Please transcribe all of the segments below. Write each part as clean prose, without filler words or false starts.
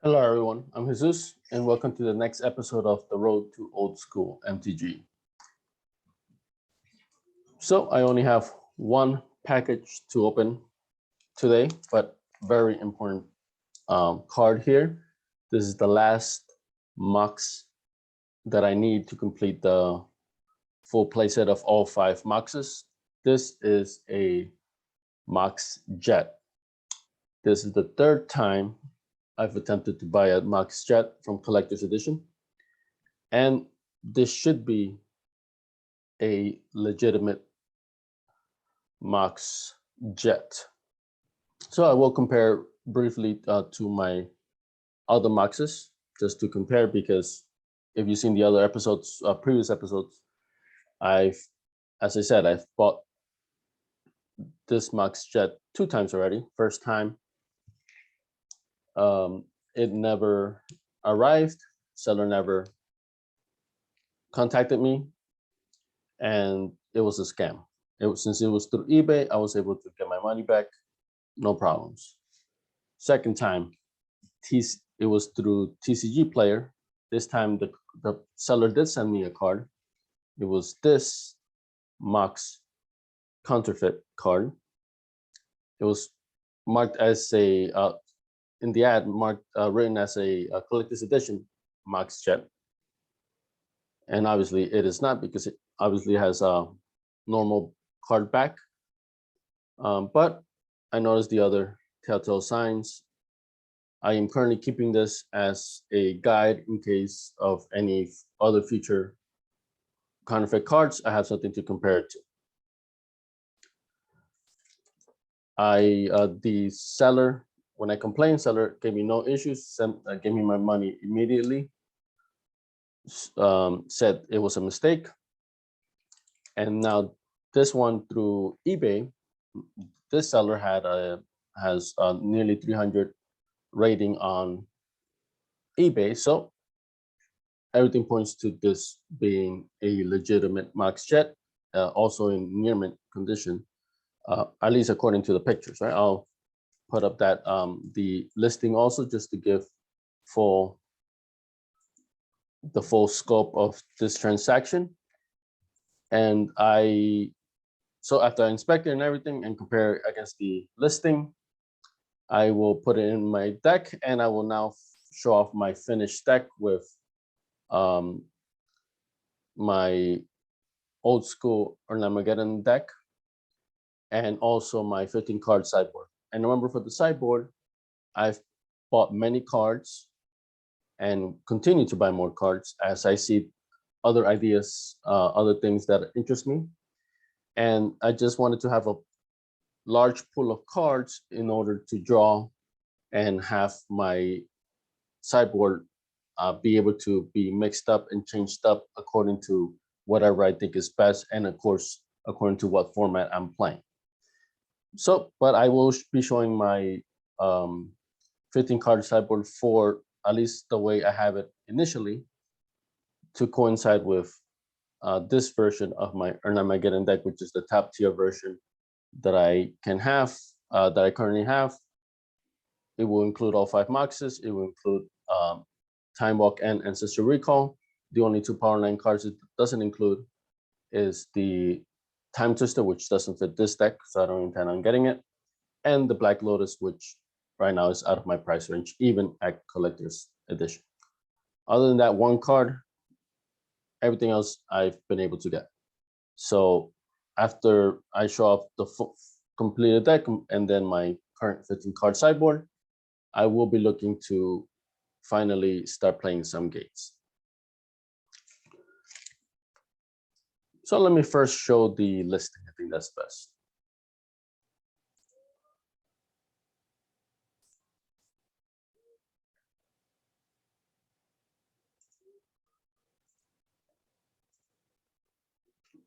Hello, everyone. I'm Jesus, and welcome to the next episode of The Road to Old School MTG. So, I only have one package to open today, but very important card here. This is the last Mox that I need to complete the full playset of all 5 Moxes. This is a Mox Jet. This is the third time I've attempted to buy a Mox Jet from Collector's Edition. And this should be a legitimate Mox Jet. So I will compare briefly to my other Moxes, just to compare, because if you've seen the other episodes, previous episodes, as I said, I've bought this Mox Jet 2 times already. First time, it never arrived. Seller never contacted me, and it was a scam. Since it was through eBay, I was able to get my money back, no problems. Second time, it was through TCG Player. This time, the seller did send me a card. It was this Mox counterfeit card. It was marked as a in the ad, written as a collector's edition Mox Jet, and obviously it is not, because it obviously has a normal card back. But I noticed the other telltale signs. I am currently keeping this as a guide in case of any other future counterfeit cards. I have something to compare it to. The seller, when I complained, seller gave me no issues, gave me my money immediately, said it was a mistake. And now this one through eBay, this seller has nearly 300 rating on eBay, so everything points to this being a legitimate Mox Jet, also in near mint condition, at least according to the pictures. Right, I'll put up that the listing also, just to give the full scope of this transaction. And so after I inspect it and everything and compare against the listing, I will put it in my deck, and I will now show off my finished deck with my Old School Erhnamgeddon deck, and also my 15 card sideboard. And remember, for the sideboard, I've bought many cards and continue to buy more cards as I see other ideas, other things that interest me. And I just wanted to have a large pool of cards in order to draw and have my sideboard be able to be mixed up and changed up according to whatever I think is best, and of course, according to what format I'm playing. So, but I will be showing my 15 card sideboard for at least the way I have it initially, to coincide with this version of my Erhnamgeddon deck, which is the top tier version that I can have, that I currently have. It will include all 5 Moxes. It will include Time Walk and Ancestral Recall. The only 2 Power Line cards it doesn't include is the Time Twister, which doesn't fit this deck, so I don't intend on getting it, and the Black Lotus, which right now is out of my price range, even at Collector's Edition. Other than that one card, everything else I've been able to get. So after I show off the completed deck and then my current 15 card sideboard, I will be looking to finally start playing some gates. So let me first show the listing. I think that's best.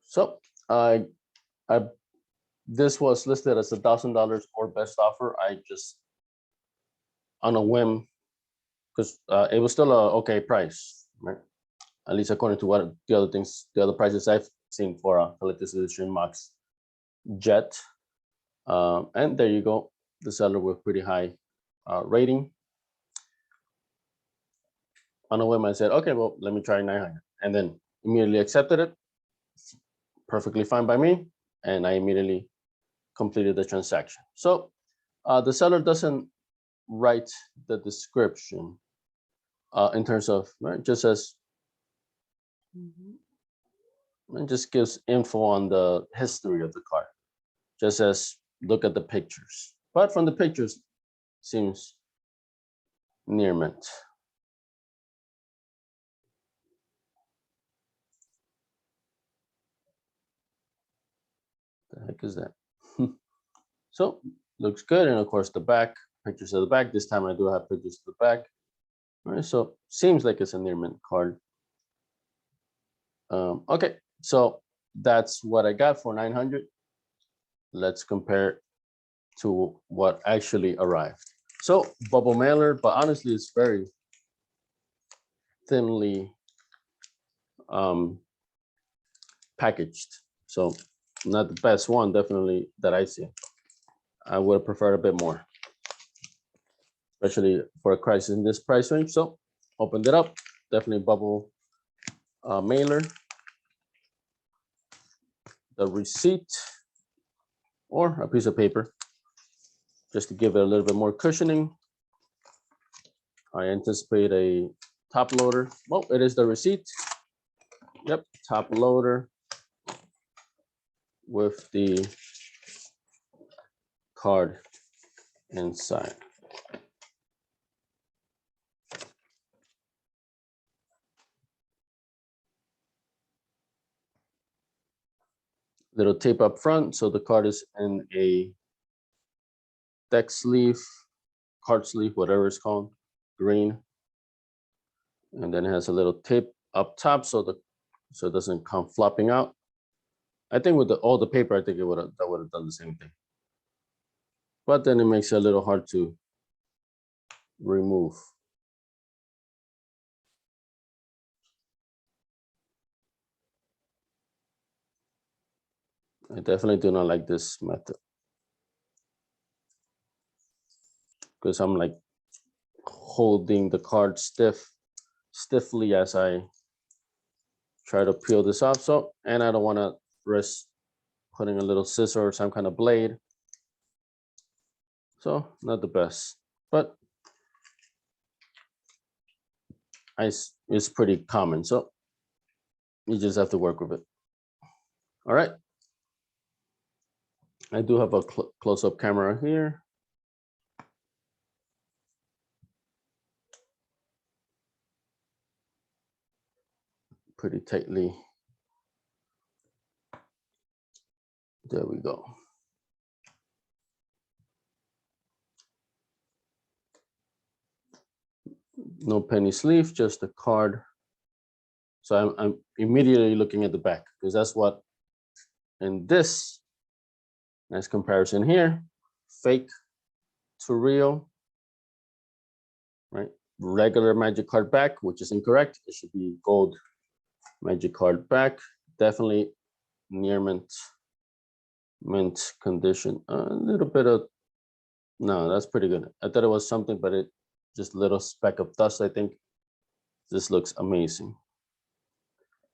So this was listed as $1,000 or best offer. I just, on a whim, because it was still a okay price, right? At least according to what the other prices I've seen for a collector's edition Mox Jet. And there you go, the seller with pretty high rating. on a whim, I said, okay, well, let me try 900, and then immediately accepted it. Perfectly fine by me, and I immediately completed the transaction. So the seller doesn't write the description in terms of, right, just as it just gives info on the history of the card, just as look at the pictures. But from the pictures, seems near mint. The heck is that? So looks good, and of course the back, pictures of the back. This time I do have pictures of the back. All right, so seems like it's a near mint card. Okay, so that's what I got for 900. Let's compare to what actually arrived. So bubble mailer, but honestly, it's very thinly packaged. So not the best one, definitely, that I see. I would have preferred a bit more, especially for a crisis in this price range. So opened it up, definitely bubble mailer. The receipt or a piece of paper, just to give it a little bit more cushioning. I anticipate a top loader. Well, it is the receipt. Yep, top loader with the card inside. Little tape up front, so the card is in a deck sleeve, card sleeve, whatever it's called, green. And then it has a little tape up top so it doesn't come flopping out. I think with all the paper, I think that would have done the same thing. But then it makes it a little hard to remove. I definitely do not like this method, because I'm like holding the card stiffly as I try to peel this off. So, and I don't want to risk putting a little scissor or some kind of blade. So not the best, but it's pretty common. So you just have to work with it. All right. I do have a close-up camera here. Pretty tightly. There we go. No penny sleeve, just a card. So I'm immediately looking at the back, because that's what in this nice comparison here, fake to real, right? Regular magic card back, which is incorrect. It should be gold magic card back. Definitely near mint condition. A little bit of, no, that's pretty good. I thought it was something, but it just a little speck of dust, I think. This looks amazing.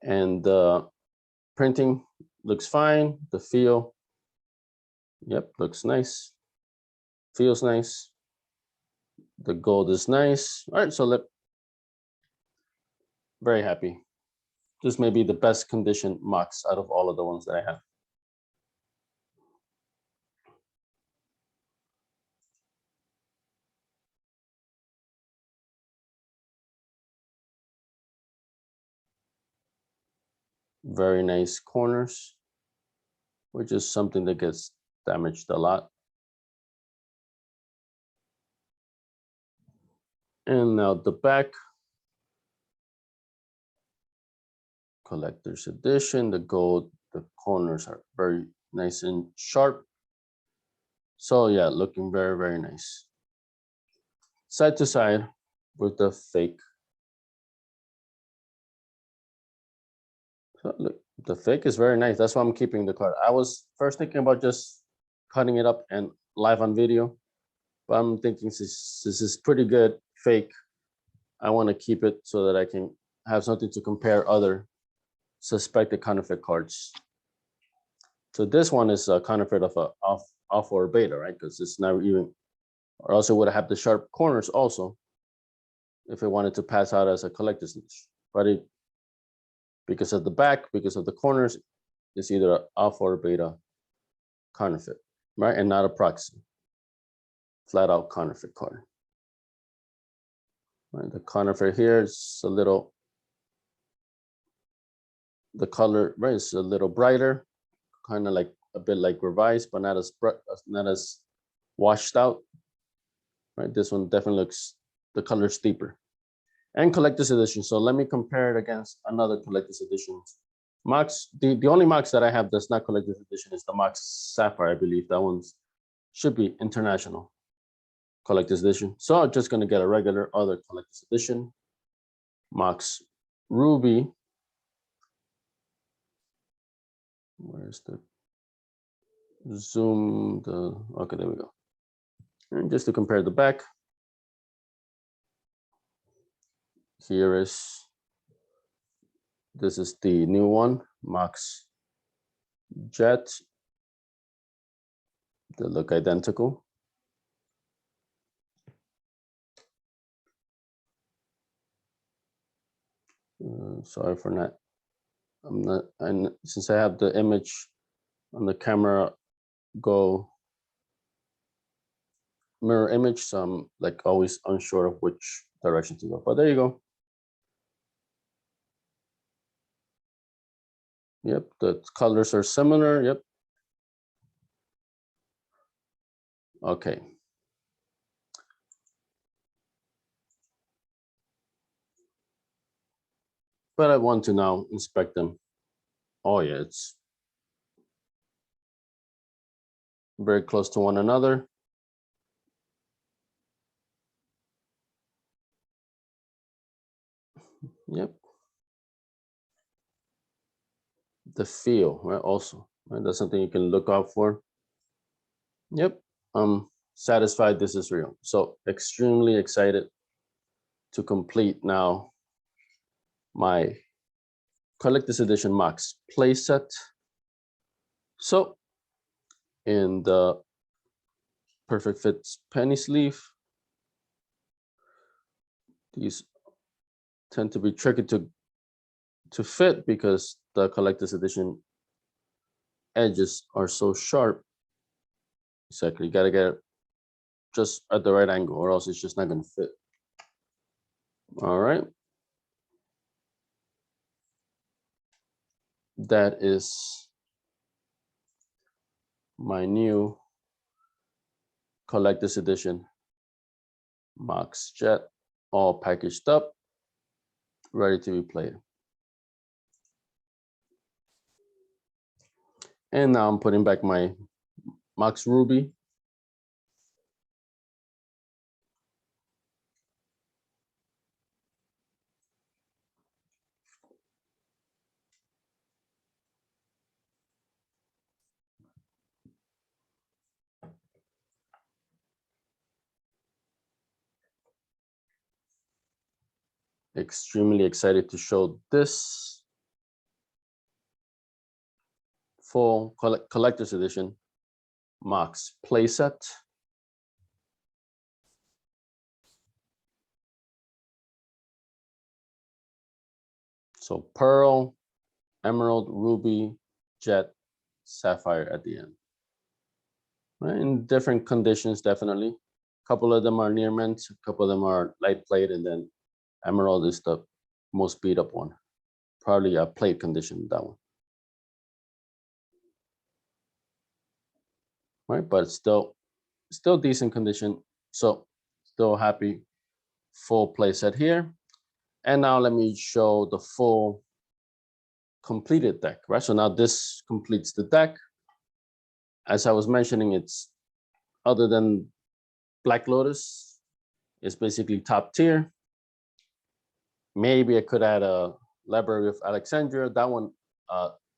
And the printing looks fine. The feel, yep, looks nice. Feels nice. The gold is nice. All right, so very happy. This may be the best condition Mox out of all of the ones that I have. Very nice corners, which is something that gets damaged a lot. And now the back, collector's edition. The gold, the corners are very nice and sharp. So yeah, looking very, very nice. Side to side with the fake. So look, the fake is very nice. That's why I'm keeping the card. I was first thinking about just cutting it up and live on video, but I'm thinking this is pretty good fake. I want to keep it so that I can have something to compare other suspected counterfeit cards. So this one is a counterfeit of a alpha or beta, right? Because it's not even, or else it would have the sharp corners also if it wanted to pass out as a collector's edition. But it, because of the back, because of the corners, it's either an alpha or beta counterfeit, right? And not a proxy. Flat out counterfeit card. Right, the counterfeit here is a little, the color, right, is a little brighter, kind of like a bit like revised, but not as washed out. Right, this one definitely looks, the color's deeper. And collector's edition. So let me compare it against another collector's edition. Mox, the only Mox that I have that's not collector's edition is the Mox Sapphire, I believe. That one's should be international collector's edition. So I'm just gonna get a regular other collector's edition. Mox Ruby. Where's the zoom? Okay, there we go. And just to compare the back, here is, this is the new one, Mox Jet. They look identical. Sorry for not, and since I have the image on the camera go mirror image, so I'm like always unsure of which direction to go, but there you go. Yep, the colors are similar, yep. Okay. But I want to now inspect them. Oh yeah, it's very close to one another. Yep. The feel, right? Also, right? That's something you can look out for. Yep. I'm satisfied this is real. So extremely excited to complete now my collector's edition Mox playset. So in the perfect fits penny sleeve, these tend to be tricky to fit because the collector's edition edges are so sharp. Exactly, you gotta get it just at the right angle or else it's just not gonna fit. All right. That is my new collector's edition Mox Jet, all packaged up, ready to be played. And now I'm putting back my Mox Ruby. Extremely excited to show this full collector's edition Mox playset. So pearl, emerald, ruby, jet, sapphire at the end. Right? In different conditions, definitely. A couple of them are near mint, a couple of them are light plate, and then emerald is the most beat up one. Probably a plate condition, that one. Right, but still decent condition. So still happy, full play set here. And now let me show the full completed deck, right? So now this completes the deck. As I was mentioning, it's other than Black Lotus, it's basically top tier. Maybe I could add a Library of Alexandria. That one,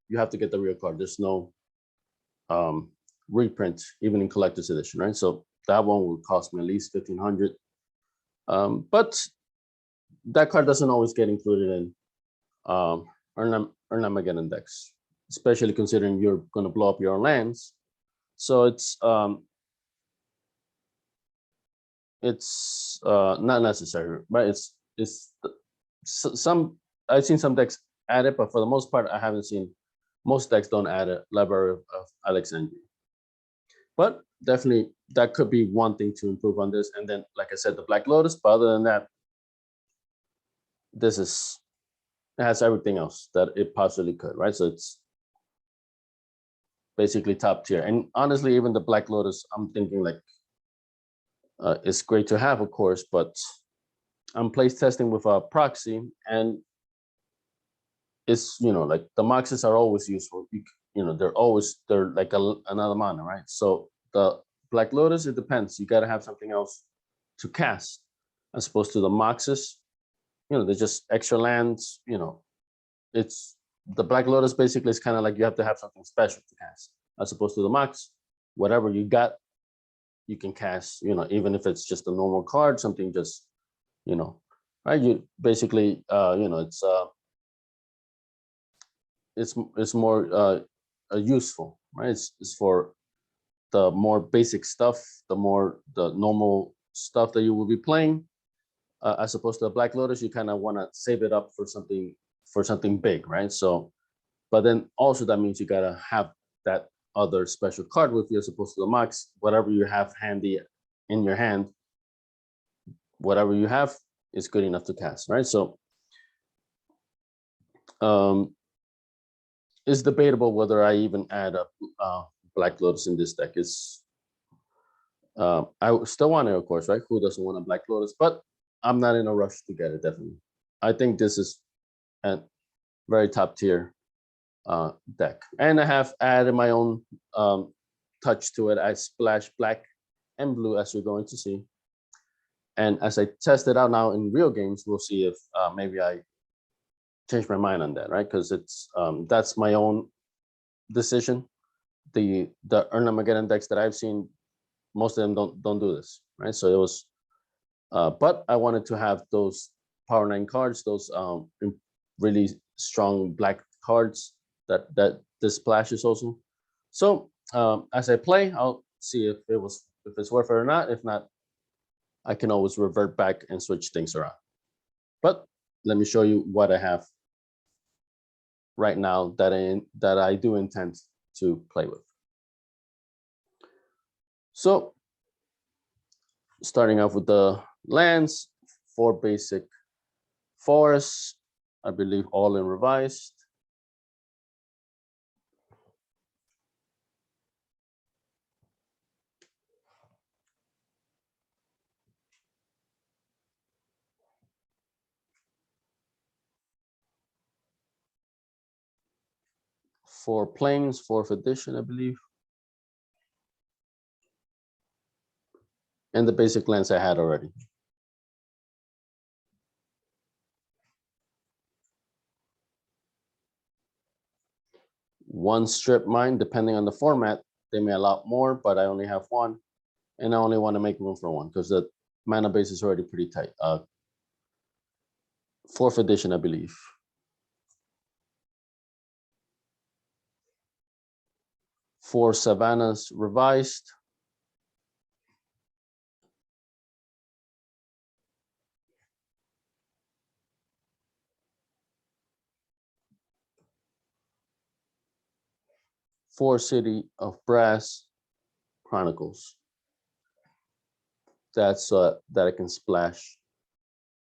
you have to get the real card. There's no reprint, even in collector's edition, right? So that one will cost me at least 1,500. But that card doesn't always get included in Erhnamgeddon decks, especially considering you're going to blow up your own lands. So it's not necessary, right? It's some, I've seen some decks add it, but for the most part, I haven't seen, most decks don't add a Library of Alexandria. But definitely that could be one thing to improve on this. And then, like I said, the Black Lotus, but other than that, this is, it has everything else that it possibly could, right? So it's basically top tier. And honestly, even the Black Lotus, I'm thinking like, it's great to have, of course, but I'm place testing with a proxy, and it's, you know, like the Moxes are always useful. You know, they're like another mana, right? So the Black Lotus, it depends. You got to have something else to cast, as opposed to the Moxes. You know, they're just extra lands. You know, it's the Black Lotus basically is kind of like you have to have something special to cast, as opposed to the Mox. Whatever you got, you can cast. You know, even if it's just a normal card, something just, you know, right? You basically, you know, it's more useful, right? It's for the more basic stuff, the normal stuff that you will be playing, as opposed to a Black Lotus. You kind of want to save it up for something big, right? So, but then also that means you gotta have that other special card with you, as opposed to the Mox. Whatever you have handy in your hand, whatever you have is good enough to cast, right? So it's debatable whether I even add a Black Lotus in this deck. I still want it, of course, right? Who doesn't want a Black Lotus? But I'm not in a rush to get it, definitely. I think this is a very top tier deck. And I have added my own touch to it. I splash black and blue, as you're going to see. And as I test it out now in real games, we'll see if maybe I change my mind on that, right? Because it's that's my own decision. The Erhnamgeddon decks that I've seen, most of them don't do this, right? So it was, but I wanted to have those Power 9 cards, those really strong black cards that this splashes also. So as I play, I'll see if it's worth it or not. If not, I can always revert back and switch things around. But let me show you what I have right now that I do intend to play with. So starting off with the lands, 4 basic forests, I believe all in revised. For planes, 4th edition, I believe. And the basic lands I had already. One strip mine, depending on the format, they may allow more, but I only have one. And I only want to make room for one because the mana base is already pretty tight. 4th edition, I believe. For Savannas revised. For City of Brass Chronicles. That's that I can splash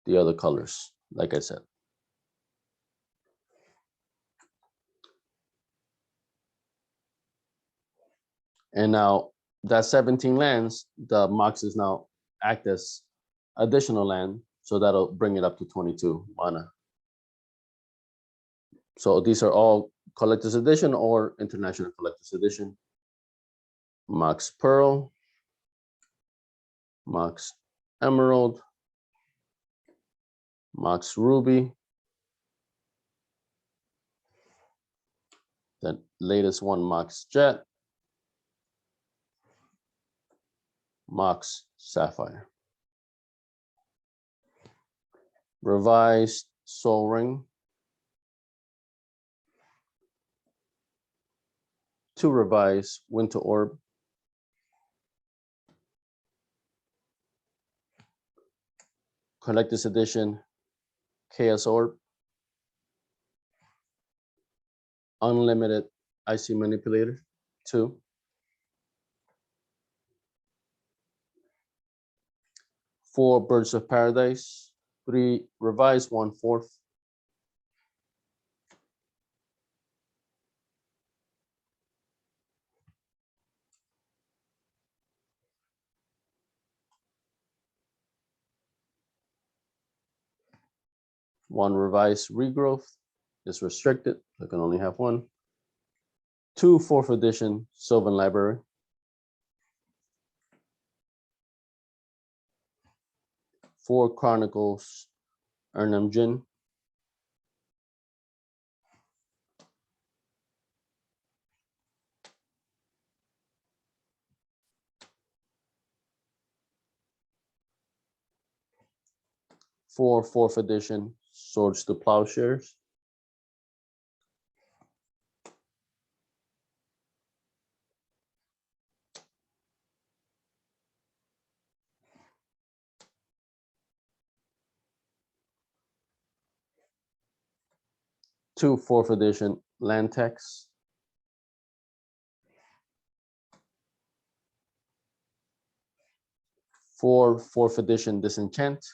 the other colors, like I said. And now that 17 lands, the Moxes now act as additional land, so that'll bring it up to 22 mana. So these are all collector's edition or international collector's edition. Mox Pearl, Mox Emerald, Mox Ruby, the latest one, Mox Jet, Mox Sapphire. revised Soul Ring, 2 revised Winter Orb, Collector's Edition Chaos Orb, Unlimited Icy Manipulator, 2, 4 Birds of Paradise, 3 revised 1/4, 1 revised Regrowth is restricted, I can only have 1, 2 4th edition Sylvan Library, 4 Chronicles Erhnamgeddon, 4 4th edition Swords to Plowshares, 2 4th edition Land Text, 4 4th edition Disenchant,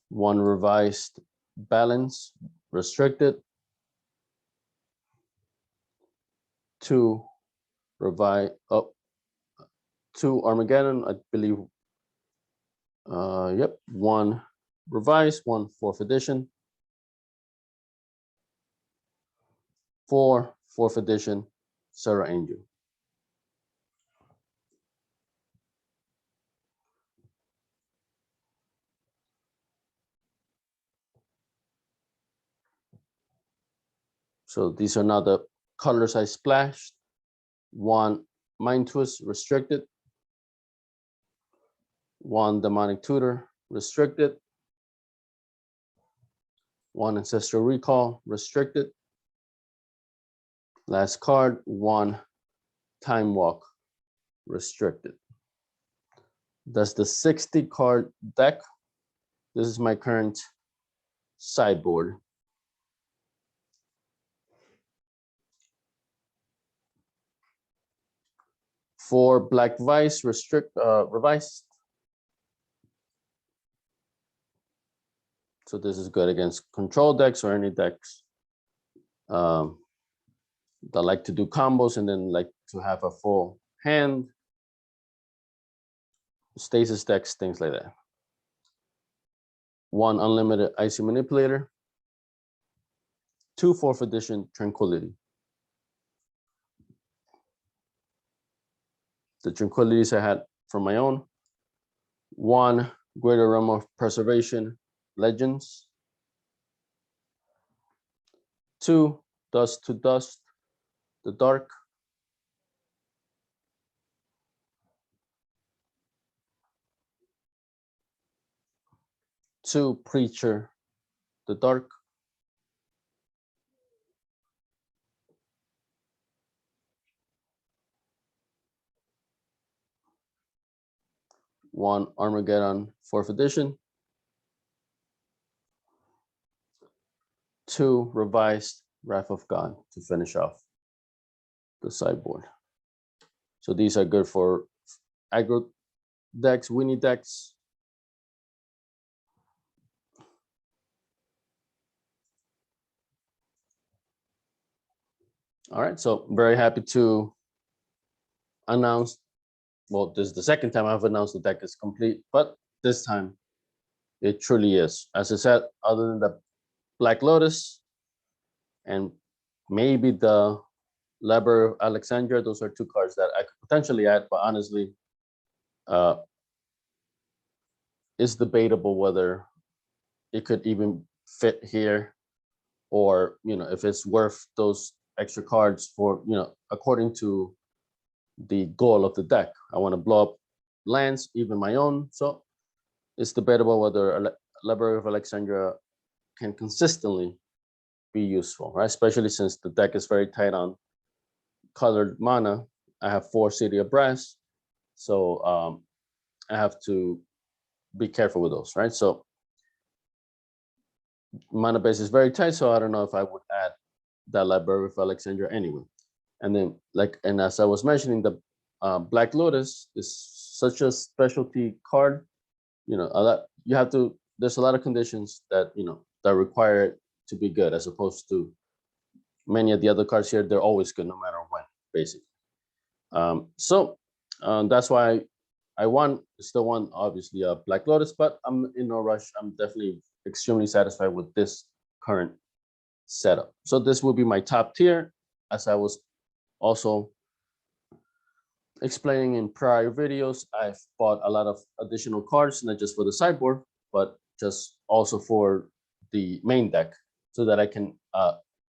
1 revised Balance restricted, 2 revised 2 Armageddon, I believe. Yep, 1 revised, 1 4th edition, 4 4th edition Sarah Angel. So these are now the colors I splashed. 1 Mind Twist restricted, 1 Demonic Tutor restricted, 1 Ancestral Recall restricted. Last card, 1 Time Walk restricted. That's the 60 card deck. This is my current sideboard. For Black Vice revised. So this is good against control decks or any decks that like to do combos and then like to have a full hand. Stasis decks, things like that. 1 Unlimited Icy Manipulator, 2 4th edition Tranquility. The Tranquilities I had from my own. 1 Greater Realm of Preservation Legends, 2 Dust to Dust, The Dark, 2 Preacher, The Dark, 1 Armageddon 4th edition, 2 revised Wrath of God to finish off the sideboard. So these are good for aggro decks, Winnie decks. All right, so very happy to announce, well, this is the second time I've announced the deck is complete, but this time it truly is. As I said, other than the Black Lotus and maybe the Lever of Alexandria, those are 2 cards that I could potentially add, but honestly, it's debatable whether it could even fit here or if it's worth those extra cards for according to the goal of the deck. I want to blow up lands, even my own. So it's debatable whether Library of Alexandria can consistently be useful, right? Especially since the deck is very tight on colored mana. I have 4 City of Brass, so I have to be careful with those, right? So mana base is very tight, so I don't know if I would add that Library of Alexandria anyway. And then, and as I was mentioning, the Black Lotus is such a specialty card. There's a lot of conditions that that require it to be good, as opposed to many of the other cards here. They're always good no matter when, basically. So that's why I still want obviously a Black Lotus, but I'm in no rush. I'm definitely extremely satisfied with this current setup. So this will be my top tier, as I was also explaining in prior videos. I've bought a lot of additional cards, not just for the sideboard, but just also for the main deck, so that I can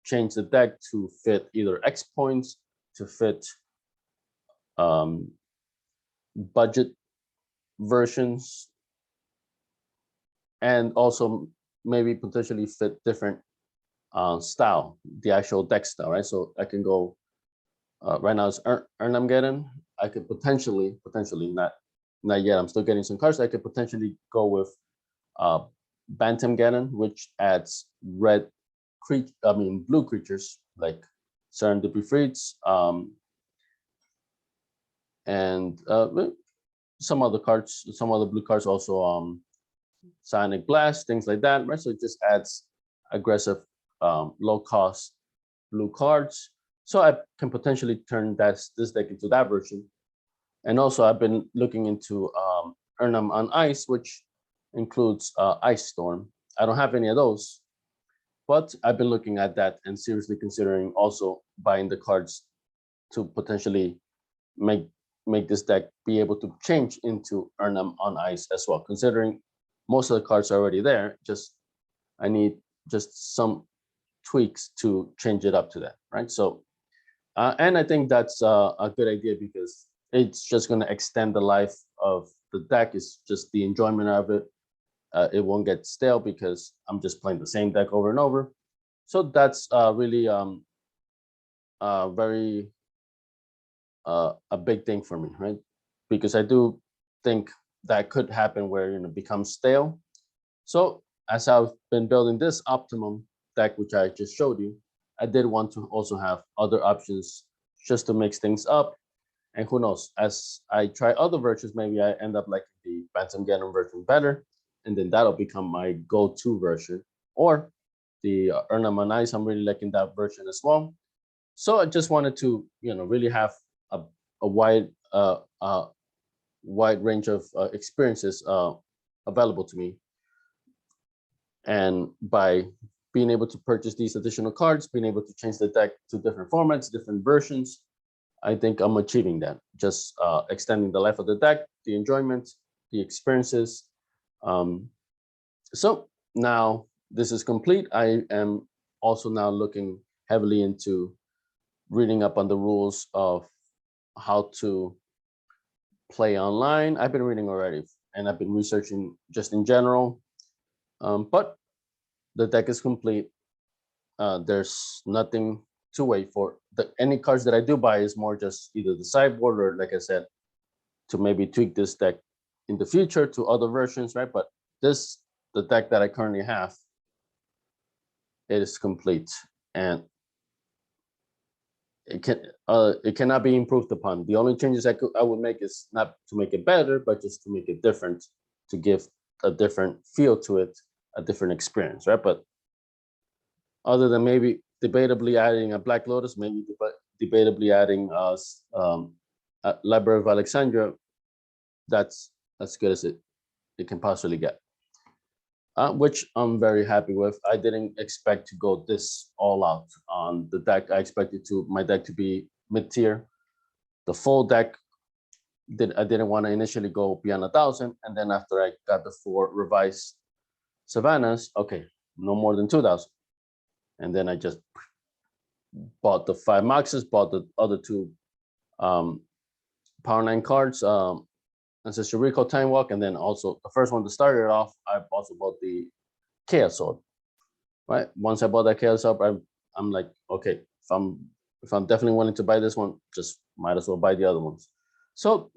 change the deck to fit either X points, to fit budget versions, and also maybe potentially fit different style, the actual deck style, right? So I can go, right now it's Erhnamgeddon. I could potentially, not yet, I'm still getting some cards. I could potentially go with Bantamgeddon, which adds blue creatures like Serendipity Freeds, and some other cards, some other blue cards also, Sonic Blast, things like that, right? So it just adds aggressive, low cost blue cards. So I can potentially turn this deck into that version. And also I've been looking into Erhnam on Ice, which includes Ice Storm. I don't have any of those, but I've been looking at that and seriously considering also buying the cards to potentially make this deck be able to change into Erhnam on Ice as well, considering most of the cards are already there. I need just some tweaks to change it up to that, right? So, and I think that's a good idea, because it's just going to extend the life of the deck. It's just the enjoyment of it. It won't get stale because I'm just playing the same deck over and over. So that's really very a big thing for me, right? Because I do think that could happen where it becomes stale. So as I've been building this optimum deck, which I just showed you, I did want to also have other options just to mix things up. And who knows, as I try other versions, maybe I end up liking the Bantamgeddon version better, and then that'll become my go-to version. Or the Erhnam on Ice, I'm really liking that version as well. So I just wanted to, really have a wide range of experiences available to me. And by being able to purchase these additional cards, being able to change the deck to different formats, different versions, I think I'm achieving that. Just extending the life of the deck, the enjoyment, the experiences. So now this is complete. I am also now looking heavily into reading up on the rules of how to play online. I've been reading already, and I've been researching just in general. But the deck is complete. There's nothing to wait for. Any cards that I do buy is more just either the sideboard, or, like I said, to maybe tweak this deck in the future to other versions, right? But the deck that I currently have, it is complete, and it cannot be improved upon. The only changes I would make is not to make it better, but just to make it different, to give a different feel to it, a different experience, right? But other than maybe debatably adding a Black Lotus, maybe debatably adding a Library of Alexandria, that's as good as it can possibly get, which I'm very happy with. I didn't expect to go this all out on the deck. I expected my deck to be mid-tier. The full deck, I didn't want to initially go beyond 1,000, and then after I got the 4 revised Savannas, okay, no more than 2,000. and then I just bought the 5 Moxes, bought the other 2 Power 9 cards, Ancestral Recall, Time Walk, and then also the first one to start it off, I also bought the Chaos Sword. Right. Once I bought that Chaos Sword, I'm like, okay, if I'm definitely wanting to buy this one, just might as well buy the other ones. So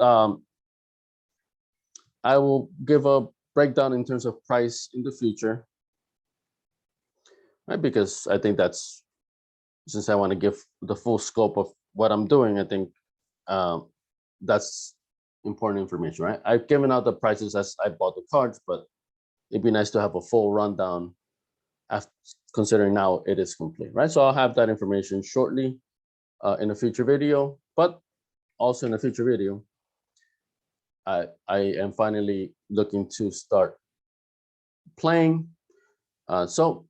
I will give a breakdown in terms of price in the future, right? Because I think that's, since I want to give the full scope of what I'm doing, I think that's important information, right? I've given out the prices as I bought the cards, but it'd be nice to have a full rundown after, considering now it is complete, right? So I'll have that information shortly in a future video, but also in a future video, I am finally looking to start playing. So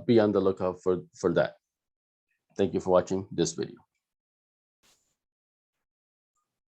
be on the lookout for that. Thank you for watching this video.